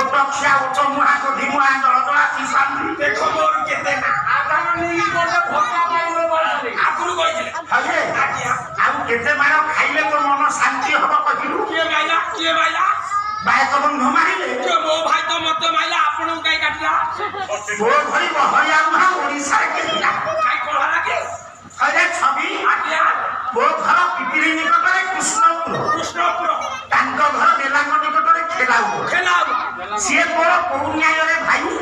ओटखिया ओट मुहा को धिमुहा जलजला सीसांदी देखो मोर केते ना आधार नहीं कोटे भोटा पाइलो बोलले आगुरु कहिले हजे आउ केते मारो खाइले तो मन शांति हबो कहिलु के माइला भाई तो बंध मारिले के मो भाई तो मते माइला आपन काई काटला वो भई बहरिया मुहा ओडिसा के दिला काई कोहरा के हजे छवि आटिया वो घर पिपिली निकटरे कृष्णपुर तांको घर बेलांग निकटरे खेलाउ खेलाउ सिए मोर कोउ न्याय रे भाई